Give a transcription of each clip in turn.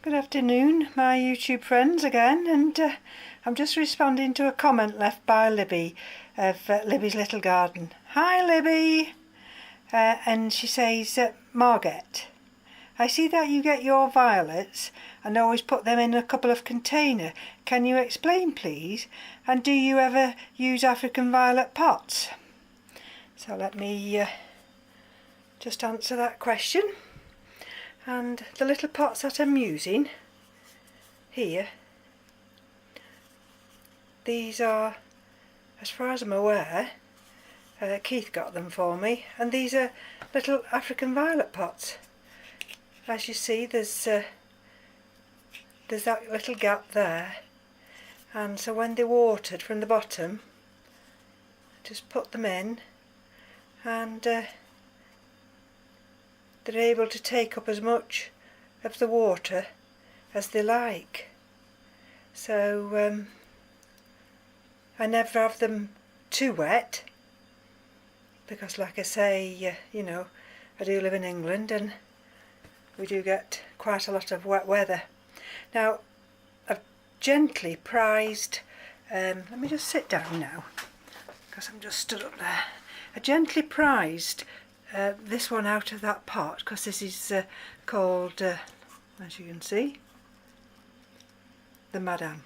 Good afternoon, my YouTube friends again, and I'm just responding to a comment left by Libby of Libby's Little Garden. Hi Libby! And she says, Margaret, I see that you get your violets and always put them in a couple of containers. Can you explain please? And do you ever use African violet pots? So let me just answer that question. And the little pots that I'm using here, these are, as far as I'm aware, Keith got them for me, and these are little African violet pots. As you see, there's that little gap there, and so when they're watered from the bottom, just put them in, and they're able to take up as much of the water as they like. So I never have them too wet, because like I say, you know, I do live in England and we do get quite a lot of wet weather. Now I've gently prized, let me just sit down now because I'm just stood up there. I gently prized this one out of that pot, because this is called, as you can see, the Madame.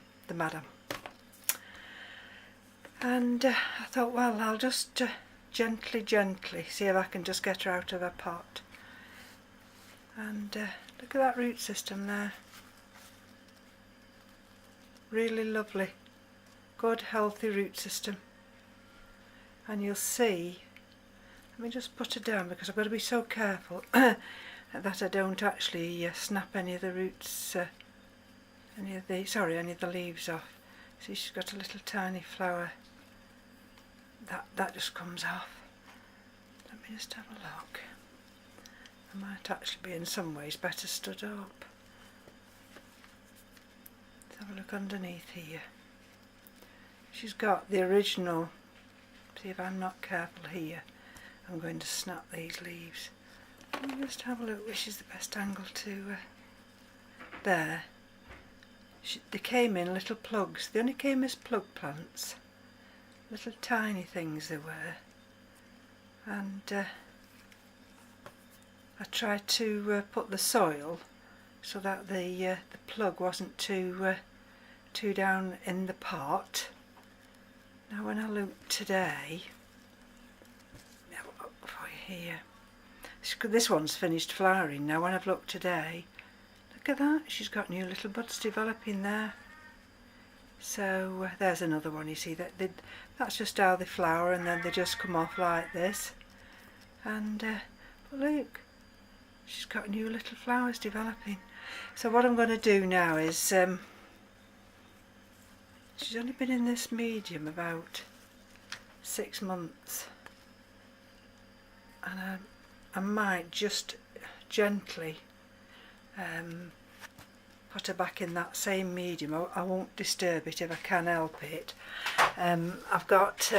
And I thought, well, I'll just gently see if I can just get her out of her pot. And look at that root system there. Really lovely, good healthy root system. And you'll see, let me just put it down because I've got to be so careful that I don't actually snap any of the roots, any of the leaves off. See, she's got a little tiny flower. That just comes off. Let me just have a look. I might actually be in some ways better stood up. Let's have a look underneath here. She's got the original, see if I'm not careful here, I'm going to snap these leaves. Let me just have a look which is the best angle to, there. They came in little plugs, they only came as plug plants. Little tiny things they were. And I tried to put the soil so that the plug wasn't too down in the pot. Now when I look today, for you here, this one's finished flowering now. When I've looked today, look at that, she's got new little buds developing there. So there's another one, you see, that's just how they flower, and then they just come off like this. And but look, she's got new little flowers developing. So what I'm going to do now is, she's only been in this medium about 6 months, and I might just gently put her back in that same medium. I won't disturb it if I can help it. I've got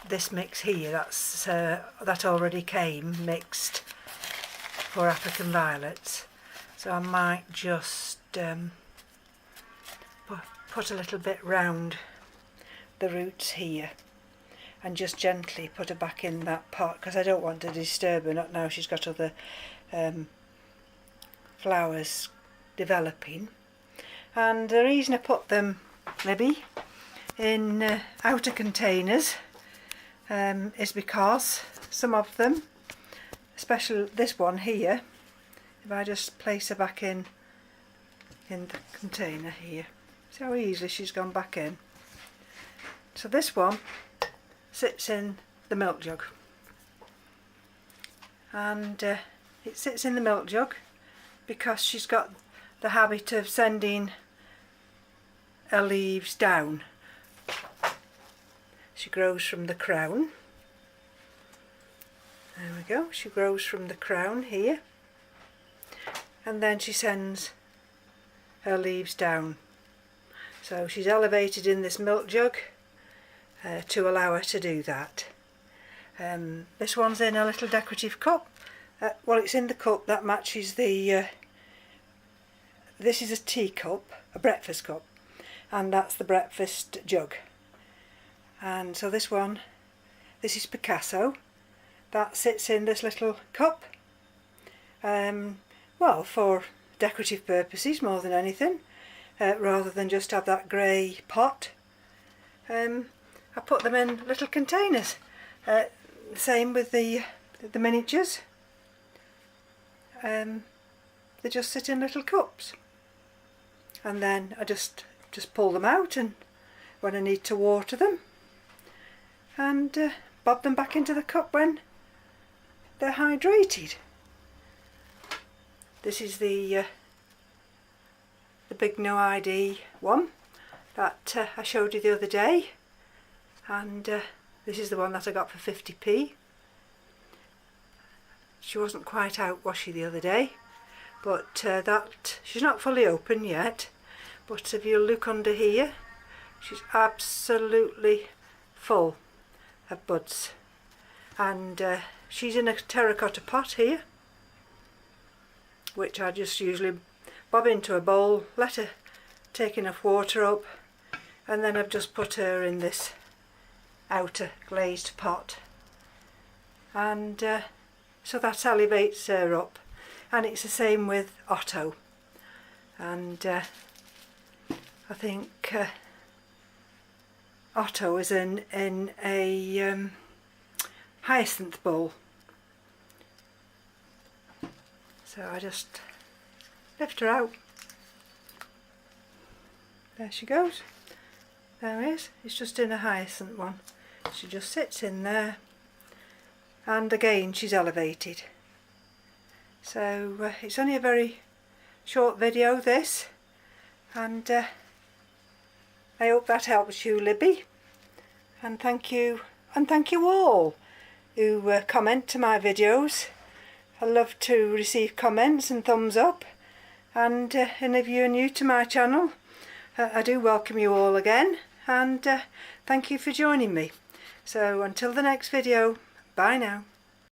this mix here, that already came mixed for African violets, so I might just put a little bit round the roots here and just gently put her back in that pot, because I don't want to disturb her, not now she's got other flowers developing. And the reason I put them, Libby, in outer containers is because some of them, especially this one here, if I just place her back in the container here, see how easily she's gone back in. So this one sits in the milk jug, and it sits in the milk jug because she's got the habit of sending her leaves down. She grows from the crown. There we go, she grows from the crown here, and then she sends her leaves down. So she's elevated in this milk jug to allow her to do that. This one's in a little decorative cup well, it's in the cup that matches the, this is a tea cup, a breakfast cup, and that's the breakfast jug. And so this one, this is Picasso, that sits in this little cup, well, for decorative purposes more than anything, rather than just have that grey pot. I put them in little containers, same with the miniatures, they just sit in little cups, and then I just pull them out and when I need to water them, and bob them back into the cup when they're hydrated. This is the big no ID one that I showed you the other day, and this is the one that I got for 50p. She wasn't quite out, was she, the other day, but that she's not fully open yet, but if you look under here, she's absolutely full of buds, and she's in a terracotta pot here, which I just usually bob into a bowl, let her take enough water up, and then I've just put her in this outer glazed pot, and so that elevates her up. And it's the same with Otto, and I think Otto is in a hyacinth bowl. So I just lift her out. There she goes. There it is. It's just in a hyacinth one. She just sits in there, and again she's elevated. So it's only a very short video, this, and I hope that helps you, Libby, and thank you all who comment to my videos. I love to receive comments and thumbs up, and if you're new to my channel, I do welcome you all again, and thank you for joining me. So until the next video, bye now.